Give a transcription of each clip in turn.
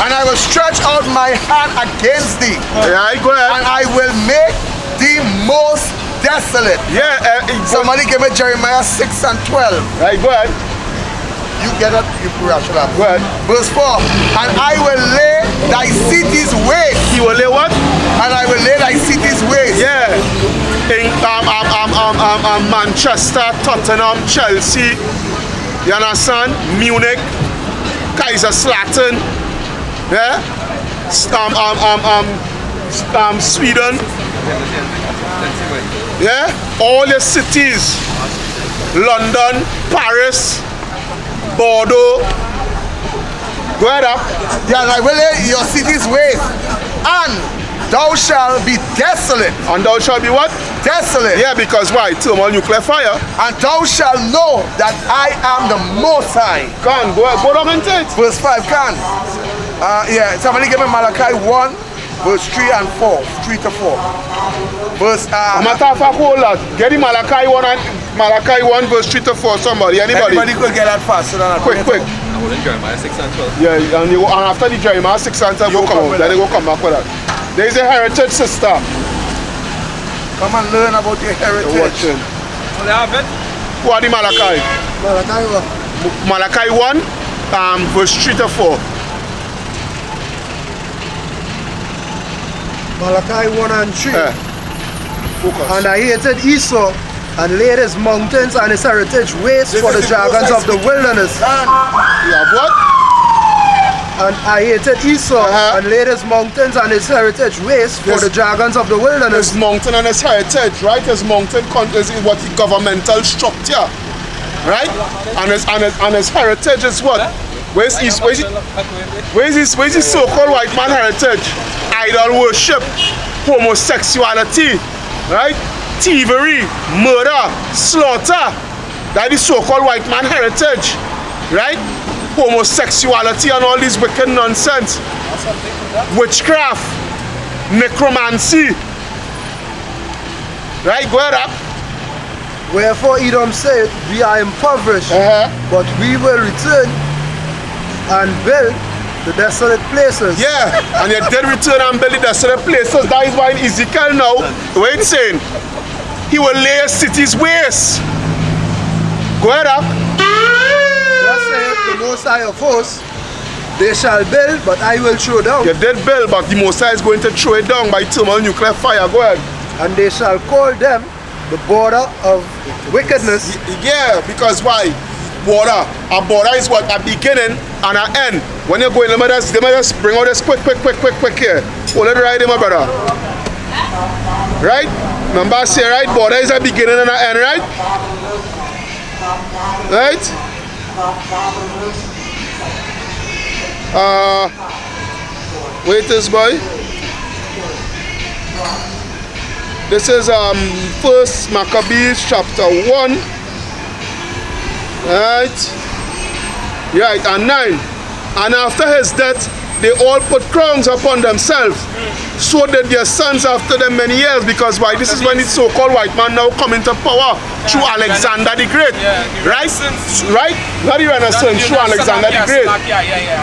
And I will stretch out my hand against thee. Yeah, go ahead. And I will make thee most desolate. Yeah. Somebody give me Jeremiah 6 and 12. Right, go ahead. You get it? You should have. Go ahead. Verse 4. And I will lay thy cities waste. You will lay what? And I will lay thy cities waste. Yeah. In Manchester, Tottenham, Chelsea, you understand? Munich, Kaiserslautern, yeah? Sweden, yeah? All the cities, London, Paris, Bordeaux. Go ahead up. Yeah, and I will lay your cities waste. And thou shalt be desolate. And thou shalt be what? Desolate. Yeah, because why? Thermal nuclear fire. And thou shalt know that I am the Most High. Can go down and take. Verse 5, can. Yeah, somebody give me Malachi 1, verse 3 and 4. 3 to 4. Verse, matter of fact, hold that. Get the Malachi 1 and Malachi 1, verse 3 to 4. Somebody, anybody? Anybody could get that faster than that. Quick. I was in Jeremiah 6 and 12. Yeah, and after the Jeremiah 6 and 12, you come out. Then they go come back with that. There is a heritage sister. Come and learn about your heritage. Watching. Well, they have it. Who are the Malachi? Malachi 1, verse 3 to 4. Malachi 1 and 3. Focus. And I hated Esau and laid his mountains and his heritage waste for the dragons of the wilderness. You have what? And I hated Esau and laid his mountains and his heritage waste for the dragons of the wilderness. His mountain and his heritage, right? His mountain is what the governmental structure, right? And his heritage is what? Where's his so-called white man heritage? Idol worship, homosexuality, right? Thievery, murder, slaughter. That is so-called white man heritage, right? Homosexuality and all this wicked nonsense. Witchcraft, necromancy. Right, go ahead up. Wherefore Edom said, we are impoverished, but we will return and build the desolate places. Yeah, and they did return and build the desolate places. That is why in Ezekiel now, the way it's saying, he will lay cities waste. Go ahead up. Thus saith the Most High of hosts, they shall build, but I will throw down. You did build, but the Most High is going to throw it down by thermal nuclear fire. Go ahead. And they shall call them the border of wickedness. Yeah, because why? Border. A border is what? A beginning and an end. When you're going, let me just bring out this quick here. Hold it right there, my brother. Right? Remember I say, right? Border is a beginning and an end, right? Right? Wait this boy. This is 1 Maccabees chapter 1. Right? Right, and 9. And after his death, they all put crowns upon themselves. So did their sons after them many years. Because why? This is when the so-called white man now come into power through Alexander the Great. Right? Right? Not the Renaissance, through Alexander the Great.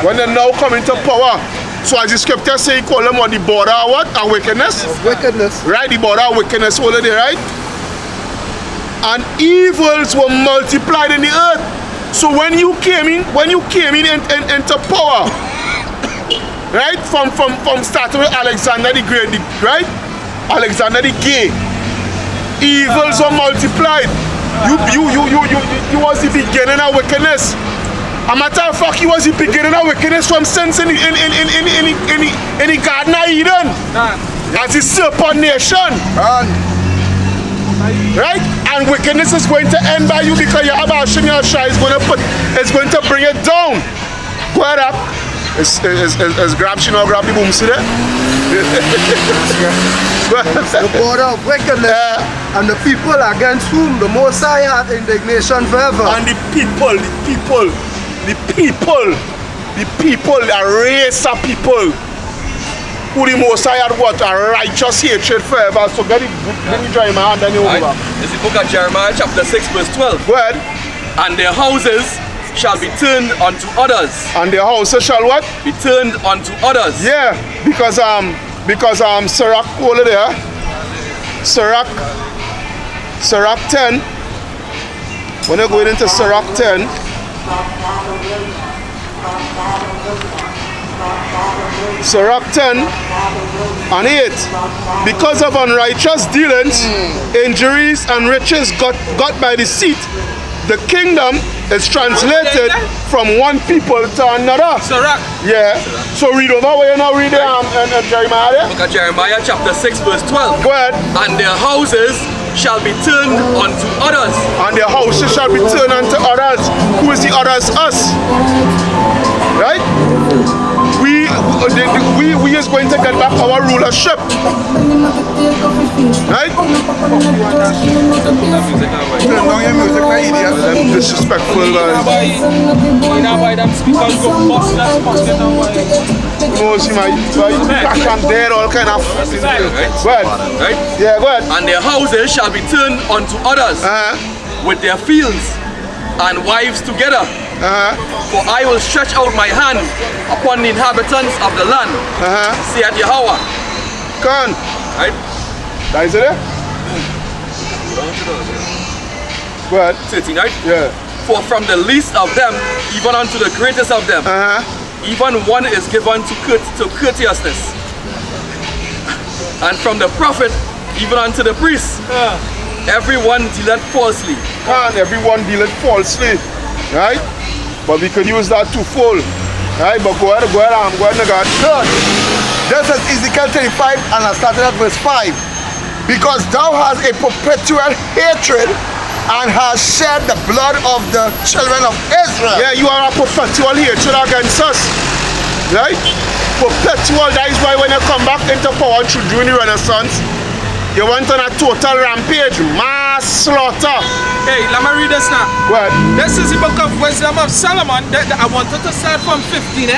When they now come into power. So as the scripture say, he call them on the border of what? A wickedness? Wickedness. Right? The border of wickedness over there, right? And evils were multiplied in the earth. So when you came in into power, right? From starting with Alexander the Great, right? Alexander the Gay, evils were multiplied. You was the beginning of wickedness. A matter of fact, he was the beginning of wickedness from since in the Garden of Eden, as the serpent nation. Right? And wickedness is going to end by you because your Abashim Yashai is going to bring it down. Go ahead up. It's grab the boom, see that? The border of wickedness and the people against whom the Most High had indignation forever. And the people, a race of people who the Most High had what? A righteous hatred forever. So get it, let me dry my hand and you over. It's the book of Jeremiah chapter 6 verse 12. Go ahead. And their houses shall be turned unto others. And their houses shall what? Be turned unto others. Yeah, because Sirach over there, Sirach 10. When you're going into Sirach 10, Sirach 10 and 8. Because of unrighteous dealings, injuries and riches got by deceit, the kingdom is translated from one people to another. Sirach. Yeah. So read over where you now read Jeremiah there. Look at Jeremiah chapter 6 verse 12. Go ahead. And their houses shall be turned unto others. And their houses shall be turned unto others. Who is the others? Us. Right? We is going to get back our rulership. Right? Turn down your music, my idiot. Them disrespectful guys. No, see my crash and dead, all kind of. Go ahead. Right? Yeah, go ahead. And their houses shall be turned unto others with their fields and wives together. For I will stretch out my hand upon the inhabitants of the land, saith Yahweh. Come on. Right? That is it there? Go ahead. 13, right? Yeah. For from the least of them, even unto the greatest of them, even one is given to courteousness. And from the prophet, even unto the priest, everyone dealeth falsely. Can't everyone dealeth falsely. Right? But we could use that twofold. Right? But go ahead, I'm going to God. Good. This is Ezekiel 35 and I started at verse 5. Because thou hast a perpetual hatred and hast shed the blood of the children of Israel. Yeah, you are a perpetual hatred against us. Right? Perpetual. That is why when you come back into power through during the Renaissance, you went on a total rampage, mass slaughter. Hey, let me read this now. What? This is the book of Wisdom of Solomon. I wanted to start from 15,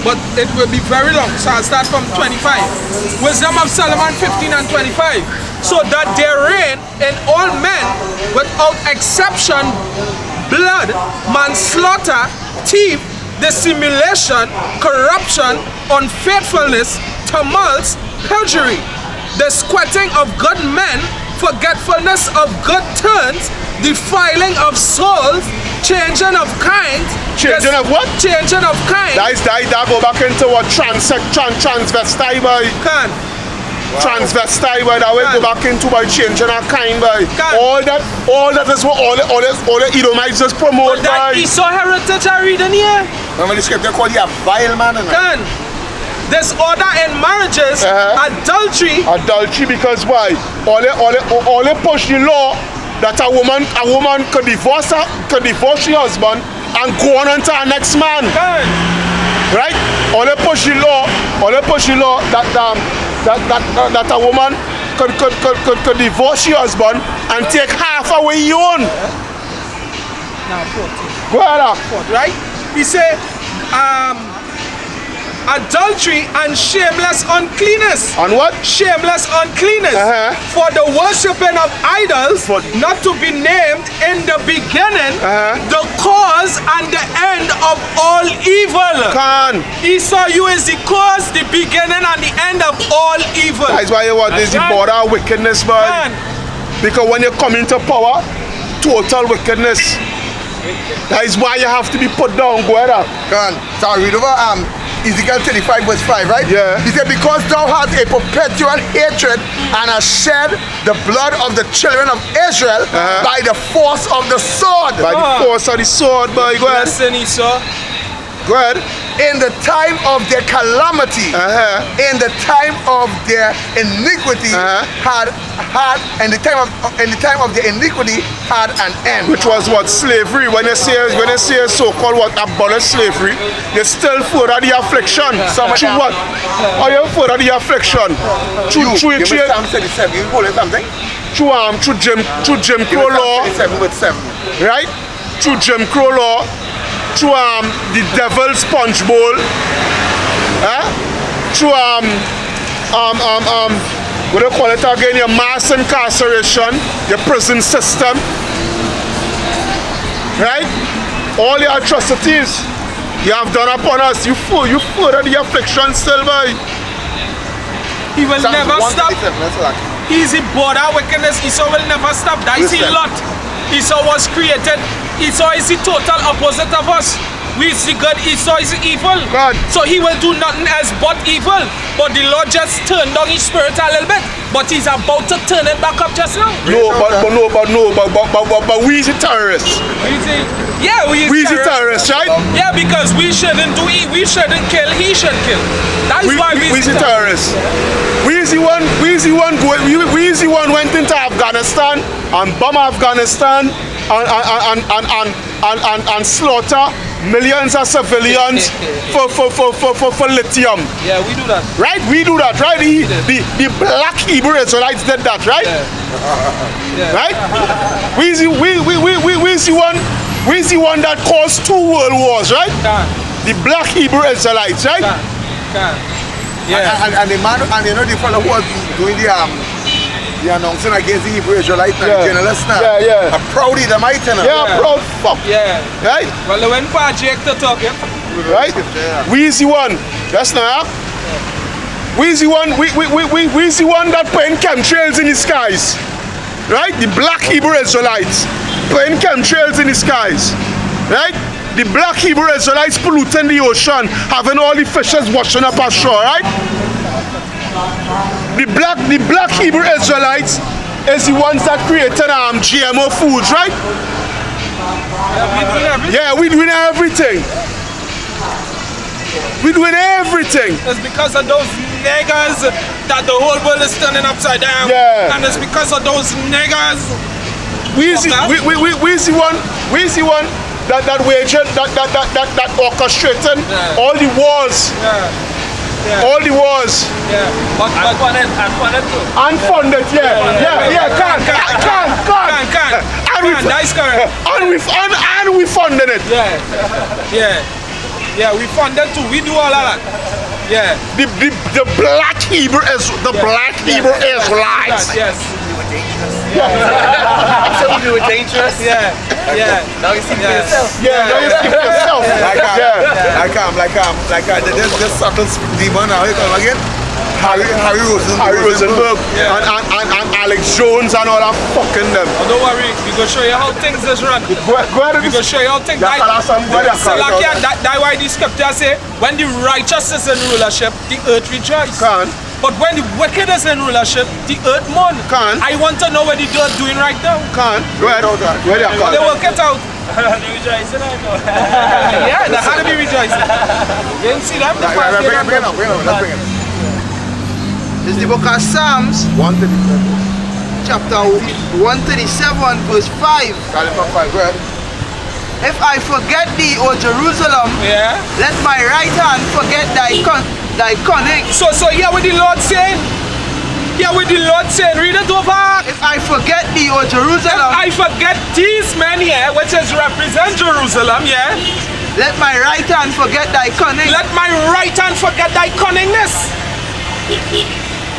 but it will be very long, so I'll start from 25. Wisdom of Solomon 15 and 25. So that there reign in all men without exception blood, manslaughter, thief, dissimulation, corruption, unfaithfulness, tumults, perjury, the squatting of good men, forgetfulness of good turns, defiling of souls, changing of kinds. Changing of what? Changing of kinds. That go back into what transvestite boy. Can. Transvestite boy. That will go back into by changing of kind boy. Can. All that is what all the Edomites just promote That by. Esau heritage I read in here. Remember the scripture called you a vile man? Can. Disorder in marriages, adultery. Adultery because why? All they push the law that a woman could divorce her husband and go on to her next man. Can. Right? All they push the law that a woman could divorce your husband and take half away your own. Now 14. Go ahead. Right? He said, adultery and shameless uncleanness. And what? Shameless uncleanness. For the worshipping of idols, not to be named in the beginning, the cause and the end of all evil. Can. Esau, you is the cause, the beginning and the end of all evil. That's why you want this the border of wickedness, man. Because when you come into power, total wickedness. That is why you have to be put down. Go ahead. Come on. So I read over Ezekiel 35 verse 5, right? Yeah. He said, because thou hast a perpetual hatred and hast shed the blood of the children of Israel by the force of the sword. By the force of the sword, boy. Go ahead. Listen, Esau. Go ahead. In the time of their calamity, in the time of their iniquity, in the time of their iniquity had an end. Which was what? Slavery. When you say so-called what abolish slavery, you still further the affliction. Through what? Are you further the affliction? Through Psalm 37. You call it something? Through Jim Crow law. 37 with 7. Right? Through Jim Crow law. Through the devil's sponge bowl, through what do you call it again? Your mass incarceration, your prison system, right? all the atrocities you have done upon us, you further the affliction still, boy. He will Psalms never stop. 137, that's that. He's in border wickedness. Esau will never stop. That is Listen. Lot. Esau was created. Esau is the total opposite of us. We see good, Esau is evil. God. So he will do nothing else but evil. But the Lord just turned down his spirit a little bit. But he's about to turn it back up just now. But we is the terrorists. Yeah, we We is the terrorists, right? Yeah, because we shouldn't do it. We shouldn't kill. He should kill. That's why we is the terrorists. We is the one went into Afghanistan and bomb Afghanistan and slaughter millions of civilians for lithium. Yeah, we do that. Right? We do that, right? The black Hebrew Israelites did that, right? Yeah. Right? We is the one that caused 2 world wars, right? The black Hebrew Israelites, right? Yeah. And the man, and you know the fellow who was doing the announcing against the Hebrew Israelites and the journalists now. Yeah. A proud of them, I tell you. Yeah, proud fuck. Yeah. Right? Well, when Project to talk, yeah. Right? We is the one. That's not. We is the one. We is the one that putting chemtrails in the skies. Right? The black Hebrew Israelites putting chemtrails in the skies. Right? The black Hebrew Israelites polluting the ocean, having all the fishes washing up ashore, right? The black Hebrew Israelites is the ones that created GMO foods, right? Yeah, we doing everything. Yeah, we doing everything. It's because of those niggas that the whole world is turning upside down. Yeah. And it's because of those niggas. We is the one that orchestrated all the wars. All the wars. Yeah. But Unfunded, can. That's correct. And we funded it. Yeah, we funded too. We do all of that. Yeah. The black Hebrew is black Hebrew Israelites. Yes. So we do it dangerous. Yeah. Now you see for yourself. Yeah, now you see for yourself. This subtle demon now, you come again? Harry Rosenberg and Alex Jones and all that fucking them. Oh, don't worry, we go show you how things is run. We go show you how things. That's why the scripture say, when the righteous is in rulership, the earth rejoices. But when the wicked is in rulership, the earth mourn. I want to know what the earth doing right now. Go ahead. Where they are? They work it out. Yeah, they had to be rejoicing. You didn't see them? Bring it up. Let's bring it. It's the book of Psalms, 137. chapter 137, verse 5. Starting from 5, go ahead. If I forget thee, O Jerusalem, Yeah. let my right hand forget thy cunning. So hear what the Lord saying. Hear what the Lord saying. Read it over. If I forget thee, O If Jerusalem, I forget these men here, which is represent Jerusalem, yeah. let my right hand forget thy cunning. Let my right hand forget thy cunningness.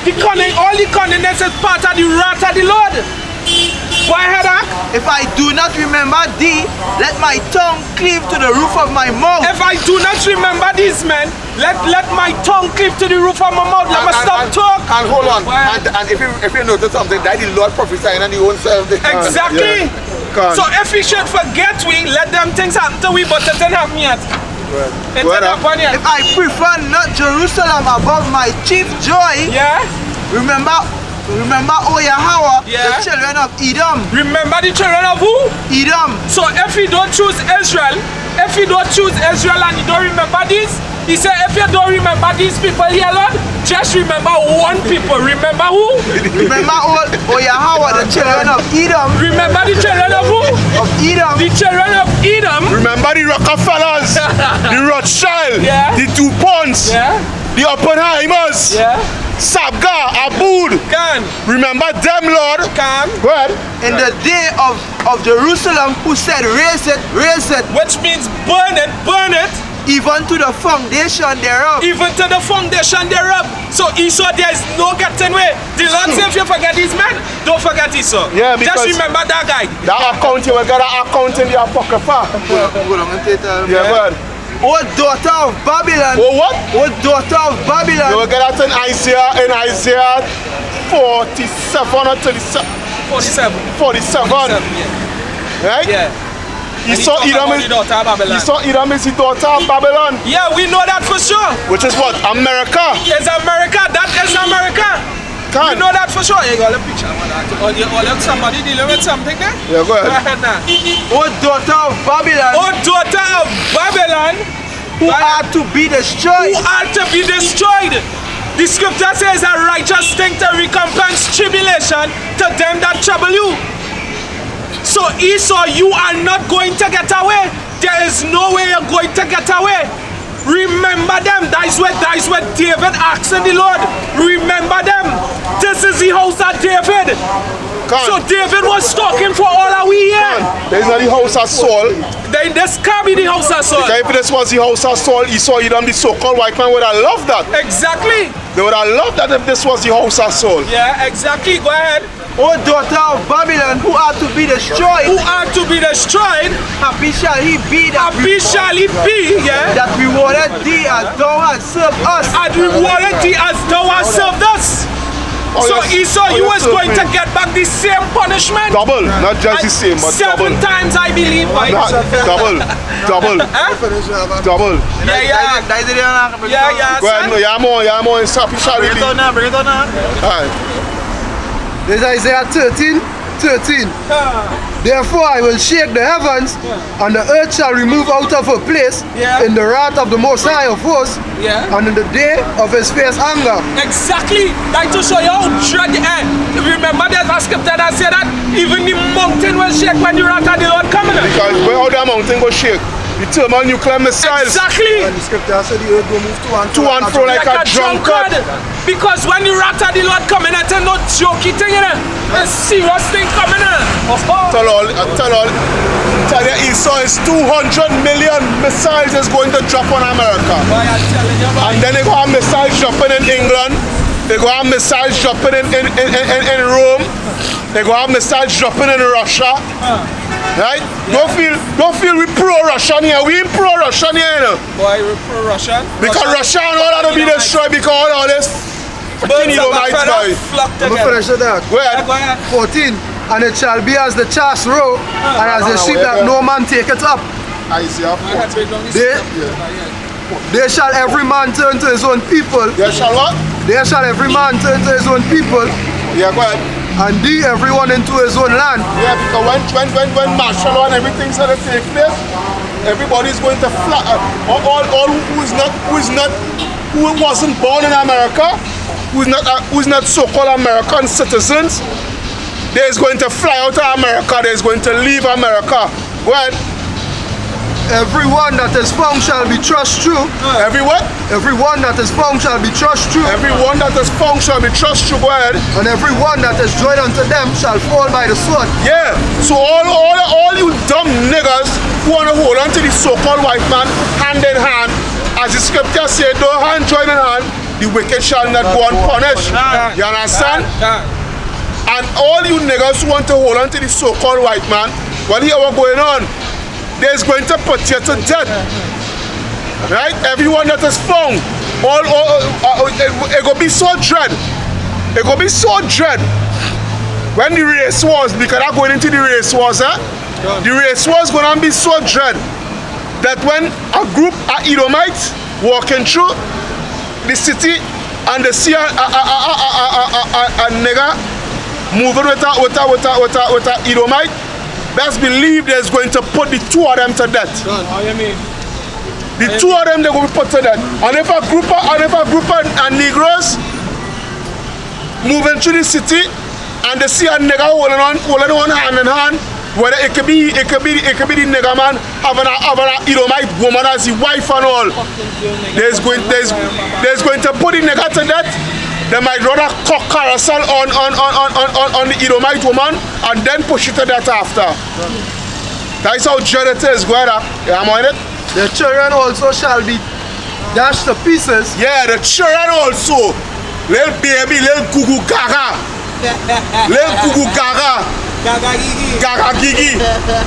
The cunning, all the cunningness is part of the wrath of the Lord. Go ahead, Ak. If I do not remember thee, let my tongue cleave to the roof of my mouth. If I do not remember these men, let my tongue cleave to the roof of my mouth. Let me stop talk. And hold on. Well, And if you notice something, that the Lord prophesying on the own self. Exactly. So if we should forget we, let them things happen to we, but it didn't happen yet. It didn't happen yet. If I prefer not Jerusalem above my chief joy, Yeah. remember, O Yahweh, Yeah. the children of Edom. Remember the children of who? Edom. So if you don't choose Israel, and you don't remember this, he said, if you don't remember these people here, Lord, just remember one people. Remember who? Remember, O Yahweh, the children of Edom. Remember the children of who? Of Edom. The children of Edom. Remember the Rockefellers, the Rothschild, Yeah. the DuPonts, Yeah. the Oppenheimers, Yeah. Sabga, Aboud. Can. Remember them, Lord. Can. Go ahead. In the day of Jerusalem, who said, raise it, raise it. Which means burn it, burn it. Even to the foundation thereof. Even to the foundation thereof. So Esau, there is no getting away. The Lord says if you forget these men, don't forget Esau. Yeah, because just remember that guy. That account, you will get an account in the Apocrypha. Yeah, go ahead. O daughter of Babylon. Oh, what? O daughter of Babylon. You will get that in Isaiah 47 or 37. 47. 47. Yeah. Right? Yeah. Esau Edom is the daughter of Babylon. Yeah, we know that for sure. Which is what? America. It's America. That is America. We know that for sure. You got a picture of that. Or somebody dealing with something there? Yeah, go ahead. O daughter of Babylon. O daughter of Babylon. Who are to be destroyed. Who are to be destroyed. The scripture says a righteous thing to recompense tribulation to them that trouble you. So Esau, you are not going to get away. There is no way you're going to get away. Remember them. That is what David asked the Lord. Remember them. This is the house of David. So David was talking for all that we here. This is not the house of Saul. Then this can't be the house of Saul. Because if this was the house of Saul, Esau, Edom, the so-called white man would have loved that. Exactly. They would have loved that if this was the house of Saul. Yeah, exactly. Go ahead. O daughter of Babylon, who are to be destroyed. Who are to be destroyed. Happy shall he be that happy shall he be, yeah. That rewarded thee as thou hast served us. And rewarded thee as thou hast served us. So Esau, you was going to get back the same punishment. Double, not just the same, but double. 7 times, I believe. Right? Double. Double. Yeah. Go ahead, no, yeah more, it's happy shall he be. Bring it on now. Alright. There's Isaiah 13. Therefore I will shake the heavens, and the earth shall remove out of her place in the wrath of the Most High of hosts, and in the day of his fierce anger. Exactly. Like to show you how dread the air. Remember there's a scripture that said that even the mountain will shake when the wrath of the Lord coming. Because where all the mountain go shake? The thermonuclear missiles. Exactly. And the scripture said the earth will move to and fro like a drunkard. Because when the wrath of the Lord coming, it's not jokey thing, you know. It's serious thing coming in. Tell you Esau is 200 million missiles is going to drop on America. And then they go have missiles dropping in England. They go have missiles dropping in Rome. They go have missiles dropping in Russia. Right? Don't feel we pro-Russian here. We ain't pro-Russian here, you know. Why we pro-Russian? Because Russia and all that will be destroyed because all this fucking Edomites guy. Let me finish with that. Go ahead. 14. And it shall be as the chaff row, and as the sheep that no man taketh up. Isaiah 14. There shall every man turn to his own people. There shall what? There shall every man turn to his own people. Yeah, go ahead. And thee everyone into his own land. Yeah, because when martial law and everything's going to take place, everybody's going to fly. All who wasn't born in America, who's not so-called American citizens, they're going to fly out of America. They're going to leave America. Go ahead. Everyone that is found shall be thrust through. Everyone? Everyone that is found shall be thrust through. Everyone that is found shall be thrust through. Go ahead. And everyone that is joined unto them shall fall by the sword. Yeah. So all you dumb niggas who want to hold on to the so-called white man hand in hand, as the scripture said, though hand join in hand, the wicked shall not go unpunished. You understand? And all you niggas who want to hold on to the so-called white man, what here what's going on? There's going to put you to death. Right? Everyone that is found. It will be so dread. It will be so dread. When the race wars, because I'm going into the race wars, the race wars going to be so dread that when a group of Edomites walking through the city and they see a nigger moving with a Edomite, best believe there's going to put the two of them to death. How you mean? The two of them they're going to put to death. And if a group of Negroes moving through the city and they see a nigger holding on hand in hand, whether it could be the nigger man having a Edomite woman as the wife and all, there's going to put the nigger to death. They might rather cock carousel on the Edomite woman and then push it to death after. That's how dread it is. Go ahead. I'm on it. Their children also shall be dashed to pieces. Yeah, the children also. Little baby, little gugu gaga. Little gugu gaga. Gaga gigi.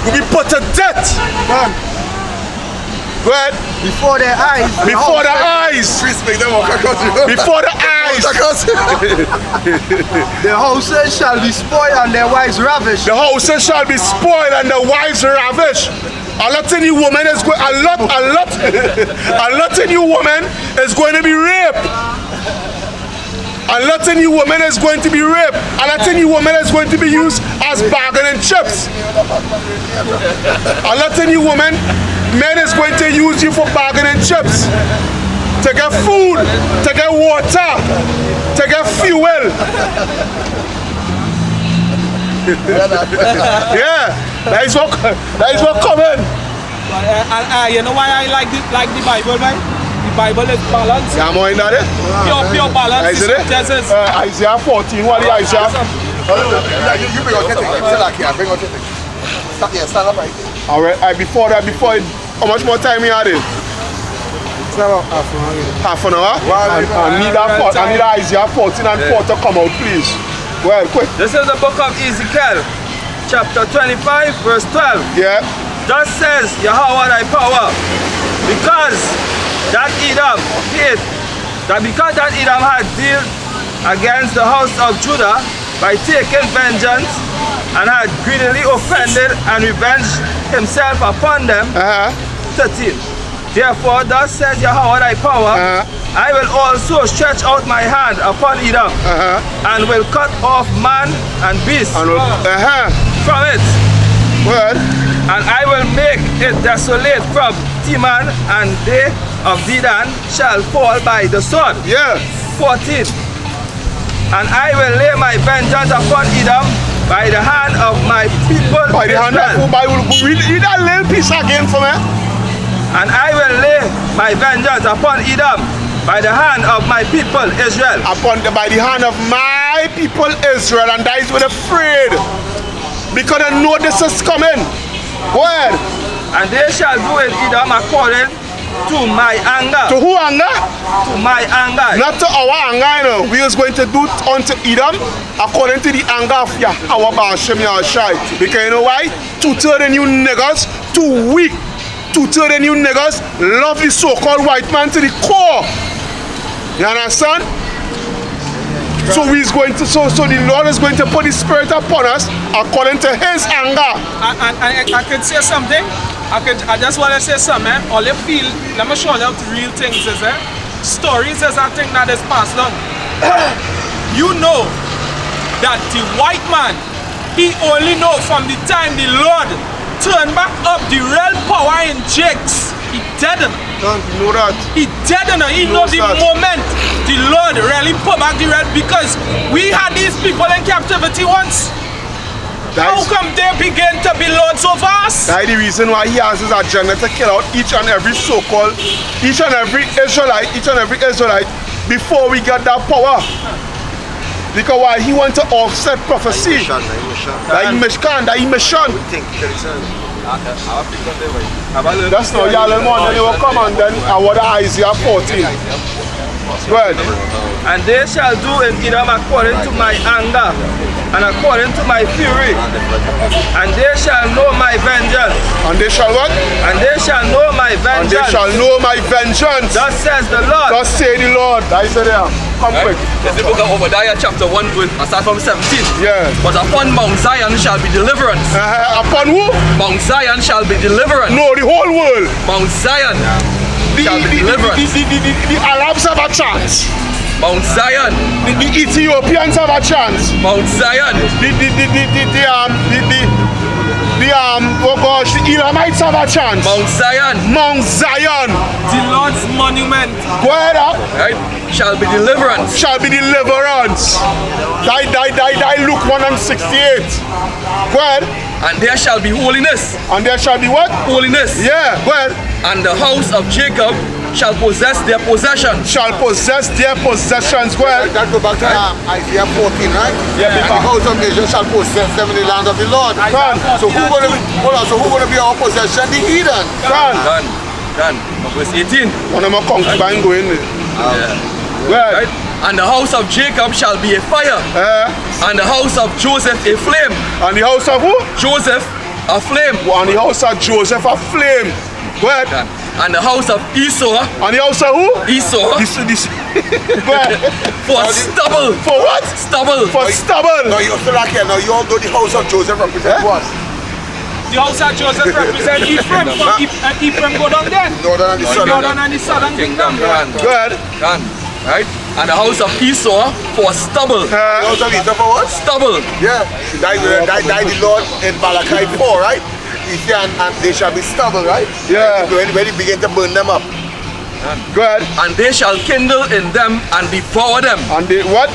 Will be put to death. Man, Go ahead. before their eyes. Before the eyes. Please make them walk across the road. Before the eyes. Their houses shall be spoiled and their wives ravished. The houses shall be spoiled and the wives ravished. A lot of you women is going, a lot of you women is going to be raped. A lot of you women is going to be raped. A lot of you women is going to be used as bargaining chips. A lot of you women, men is going to use you for bargaining chips. To get food, to get water, to get fuel. Yeah, that is what coming. You know why I like the Bible, man? The Bible is balanced. Yeah, more in that. Pure balance. Is it? Isaiah 14, what is Isaiah? You bring out your thing. Still like here. Bring out your thing. Stand up right. All right, before how much more time you had it? It's about half an hour. Half an hour? I need Isaiah 14 and 4 to come out, please. Go ahead, quick. This is the book of Ezekiel, chapter 25, verse 12. Yeah. Thus says Yahweh thy power, because that Edom had dealt against the house of Judah by taking vengeance, and had greedily offended and revenged himself upon them. 13. Therefore, thus says Yahweh thy power, I will also stretch out my hand upon Edom, and will cut off man and beast from it. Good. And I will make it desolate from Teman, and they of Dedan shall fall by the sword. Yeah. 14. And I will lay my vengeance upon Edom by the hand of my people By the hand Israel. of Bible, read that little piece again for me. And I will lay my vengeance upon Edom by the hand of my people Israel. By the hand of my people Israel, and that is with afraid, because they know this is coming. Go ahead. And they shall do in Edom according to my anger. To who anger? To my anger. Not to our anger, you know. We is going to do unto Edom according to the anger of our Bashim Yahshai. Because you know why? 2/3 of you niggas too weak. 2/3 of you niggas love the so-called white man to the core. You understand? So the Lord is going to put His Spirit upon us according to His anger. And I could say something. I just want to say something. All you feel, let me show you how real things is. Stories is a thing that is passed down. You know that the white man, he only know from the time the Lord turned back up the real power in Jakes. He deadened. Don't know that. He deadened. He know the moment the Lord really put back the red, because we had these people in captivity once. How come they begin to be Lord so fast? That's the reason why He has His agenda to kill out each and every so-called, each and every Israelite before we get that power. Because why? He wants to offset prophecy. That he mission. That's now y'all more, then they will come and then what Isaiah 14. Go ahead. And they shall do in Edom according to my anger, and according to my fury. And they shall know my vengeance. And they shall what? And they shall know my And they vengeance. shall know my vengeance. Thus says the Lord. Thus say the Lord. That is there. Come quick. It's the book of Obadiah chapter 1 verse, I start from 17. Yeah. But upon Mount Zion shall be deliverance. Upon who? Mount Zion shall be deliverance. No, the whole world. Mount Zion shall be deliverance. The Arabs have a chance. Mount Zion. The Ethiopians have a chance. Mount Zion. The Elamites have a chance. Mount Zion. Mount Zion. The Lord's monument. Go ahead up. Right? Shall be deliverance. Shall be deliverance. Die, Luke 1:68. Go ahead. And there shall be holiness. And there shall be what? Holiness. Yeah, go ahead. And the house of Jacob shall possess their possession. Shall possess their possessions. Go ahead. That go back to Isaiah 14, right? Yeah, And the house of Israel shall possess them in the land of the Lord. Done. So who gonna be our possession? The heathen. Done. Done. Done. Verse 18. One of my concubines go in there. Well, Right? And the house of Jacob shall be a fire, and the house of Joseph a flame. and the house of who? Joseph a flame. And the house of Joseph a flame. Go ahead. Done. And the house of Esau, And the house of who? Esau This. Go ahead. for stubble. For what? Stubble. For stubble. Now you still like here. Now you all know the house of Joseph represent what? The house of Joseph represent Ephraim. Ephraim go down there. Northern and the southern. Northern and the southern kingdom. Done. Go ahead. Done. Right? And the house of Esau for stubble. The house of Esau for what? Stubble. Yeah. Died the Lord in Malachi 4, right? He said, and they shall be stubble, right? Yeah. When he began to burn them up. Go ahead. And they shall kindle in them and devour them. And they what?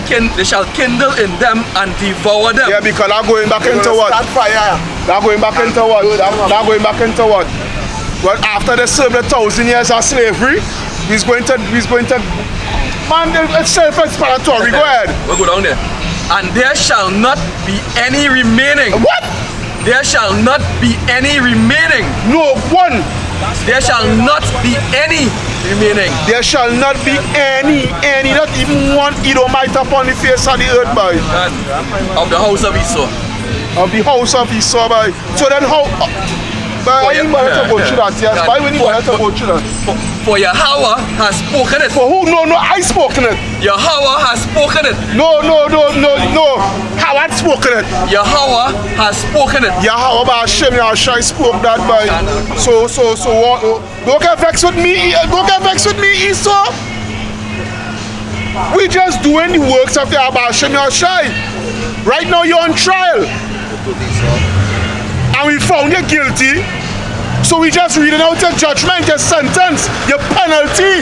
They shall kindle in them and devour them. Yeah, because I'm going back into what? Start fire. They're going back into what? They're going back into what? Well, after they served 1,000 years of slavery, he's going to man, it's self-explanatory. Go ahead. We'll go down there. And there shall not be any remaining. What? There shall not be any remaining. No one. There shall not be any remaining. There shall not be any, not even one Edomite upon the face of the earth, boy. Of the house of Esau. Of the house of Esau, boy. So then how? But I ain't bother to go through that, yes. Why we need bother to go through that? For Yahweh has spoken it. For who? No, I spoken it. Yahweh has spoken it. No. How had spoken it? Yahweh has spoken it. Yahweh Hashem Yahshai spoke that, boy. So what? Don't get vexed with me. Don't get vexed with me, Esau. We just doing the works of Yahweh Hashem Yahshai. Right now you're on trial. And we found you guilty, so we just reading out your judgment, your sentence, your penalty.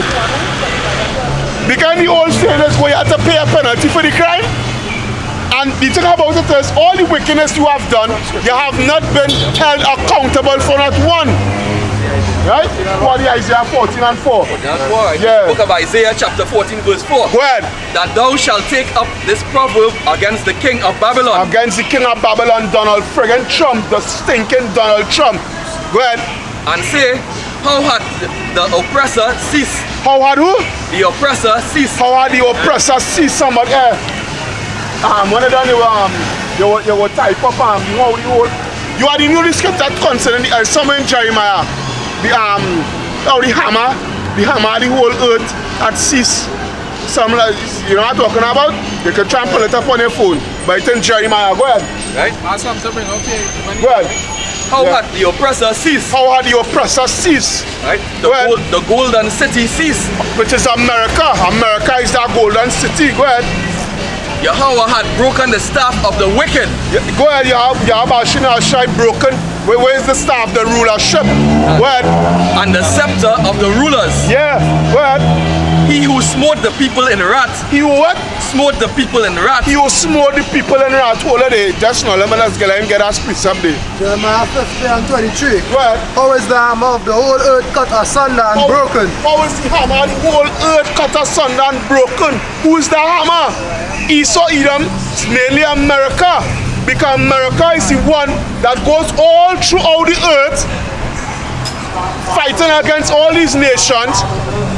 Because the old saying is where you have to pay a penalty for the crime. And the thing about it is, all the wickedness you have done, you have not been held accountable for not one. Right? For the Isaiah 14 and 4. That's why. Yeah. Book of Isaiah chapter 14 verse 4. Go ahead. That thou shalt take up this proverb against the king of Babylon. Against the king of Babylon, Donald friggin' Trump, the stinking Donald Trump. Go ahead. And say, how hath the oppressor ceased? How had who? The oppressor ceased. How had the oppressor see somebody? When they done you will type up you are the new scripture concerning somewhere in Jeremiah. The hammer, the whole earth had ceased. Some like, you know what I'm talking about? You can try and pull it up on your phone. But it's in Jeremiah. Go ahead. Right? That's what I'm bring up here. Go ahead. How hath the oppressor ceased? How had the oppressor ceased? Right? Go ahead. The golden city ceased. Which is America. America is that golden city. Go ahead. Yahweh had broken the staff of the wicked. Go ahead, Yahweh Shai broken. Where is the staff, the rulership? Go ahead. And the scepter of the rulers. Yeah, go ahead. He who smote the people in wrath. He who what? Smote the people in wrath. He who smote the people in wrath. Hold it, just now, let me get that precept there. Jeremiah 50 and 23. Go ahead. How is the hammer of the whole earth cut asunder and broken? How is the hammer of the whole earth cut asunder and broken? Who is the hammer? Esau, Edom, it's mainly America. Because America is the one that goes all throughout the earth fighting against all these nations.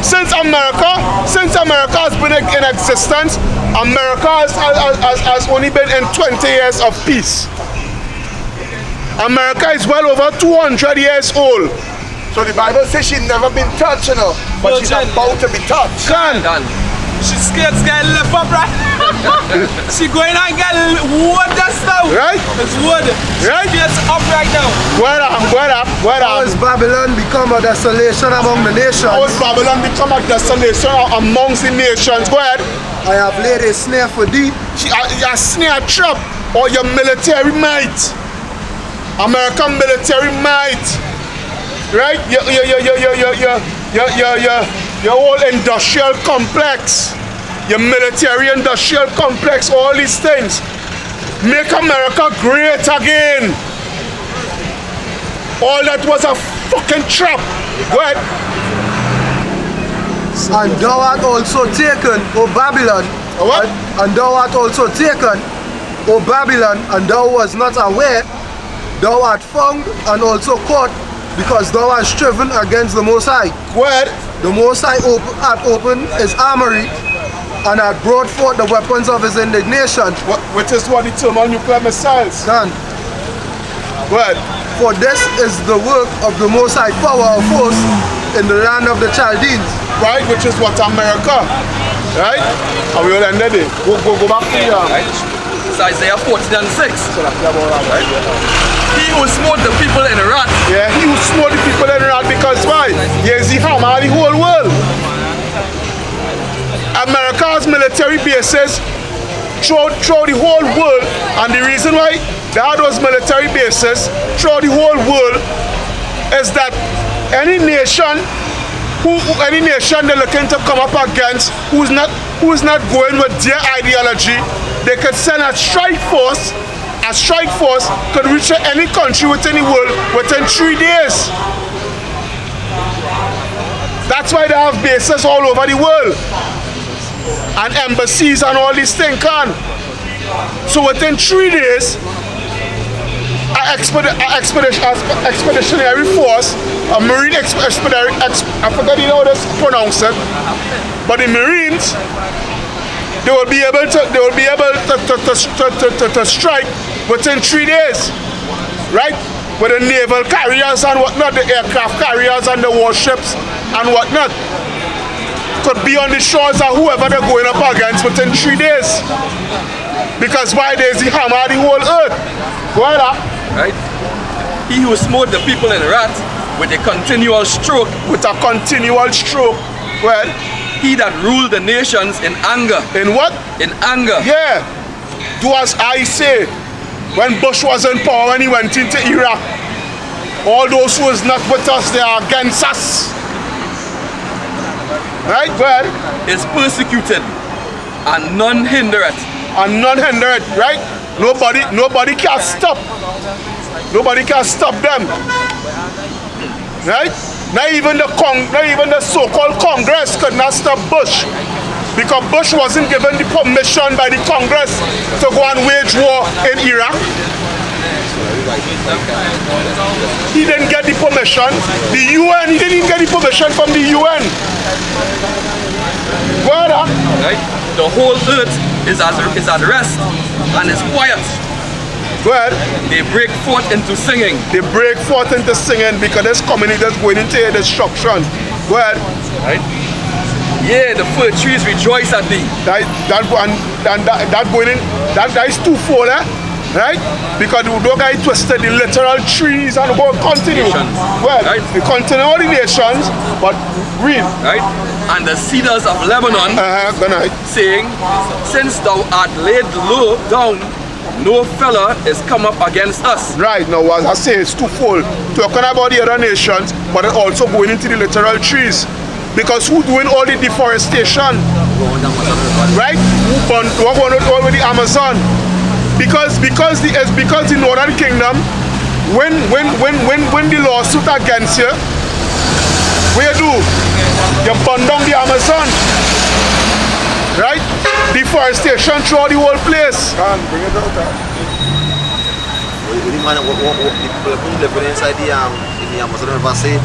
Since America has been in existence, America has only been in 20 years of peace. America is well over 200 years old. So the Bible says she's never been touched, you know, but she's about to be touched. Done. She scared get left up, right? She going and get wood just now. Right? It's wood. Right? She's up right now. How is Babylon become a desolation among the nations? How is Babylon become a desolation amongst the nations? Go ahead. I have laid a snare for thee. A snare trap or your military might. American military might. Right? Your whole industrial complex, your military industrial complex, all these things. Make America great again. All that was a fucking trap. Go ahead. And thou art also taken, O Babylon. What? And thou art also taken, O Babylon, and thou was not aware. Thou art found and also caught Because thou hast striven against the Most High. Go ahead. The Most High hath opened his armory and hath brought forth the weapons of his indignation. Which is what the thermonuclear missiles. Done. Go ahead. For this is the work of the Most High power of force in the land of the Chaldeans. Right, which is what America. Right? And we will end it. Go back to here. Right? It's Isaiah 14:6. Right? He who smote the people in wrath. Yeah, he who smote the people in wrath, because why? Here's the hammer of the whole world. America's military bases throughout the whole world, and the reason why they have those military bases throughout the whole world is that any nation they're looking to come up against who's not going with their ideology, they could send a strike force. A strike force could reach any country within the world within 3 days. That's why they have bases all over the world and embassies and all these things can. So within 3 days, an expeditionary force, a marine expeditionary, I forgot how to pronounce it, but the Marines, they will be able to strike within 3 days, right? With the naval carriers and whatnot, the aircraft carriers and the warships and whatnot, could be on the shores of whoever they're going up against within 3 days. Because why? There's the hammer of the whole earth. Go ahead. Right? He who smote the people in wrath with a continual stroke. With a continual stroke. Well, he that ruled the nations in anger. In what? In anger. Yeah. Do as I say. When Bush was in power, when he went into Iraq, all those who is not with us, they are against us. Right? Go ahead. Is persecuted and none hinder it. And none hinder it, right? Nobody can stop. Nobody can stop them. Right? Not even the so-called Congress could not stop Bush. Because Bush wasn't given the permission by the Congress to go and wage war in Iraq. He didn't get the permission. The UN, he didn't even get the permission from the UN. Well, right? The whole earth is at rest and is quiet. Well, they break forth into singing. They break forth into singing because this community is going into destruction. Well, right? Yeah, the fir trees rejoice at thee. That is twofold, eh? Right? Because the guy twisted the literal trees and go continue. Well, right? They continue all the nations, but read. Right? And the cedars of Lebanon, saying, since thou art laid low down, no fella is come up against us. Right, now as I say, it's twofold. Talking about the other nations, but also going into the literal trees. Because who doing all the deforestation? Right? Who going all with the Amazon? Because the Northern Kingdom, when the lawsuit against you, what you do? You burn down the Amazon. Right? Deforestation throughout the whole place. Bring it out. The people living inside the Amazon River say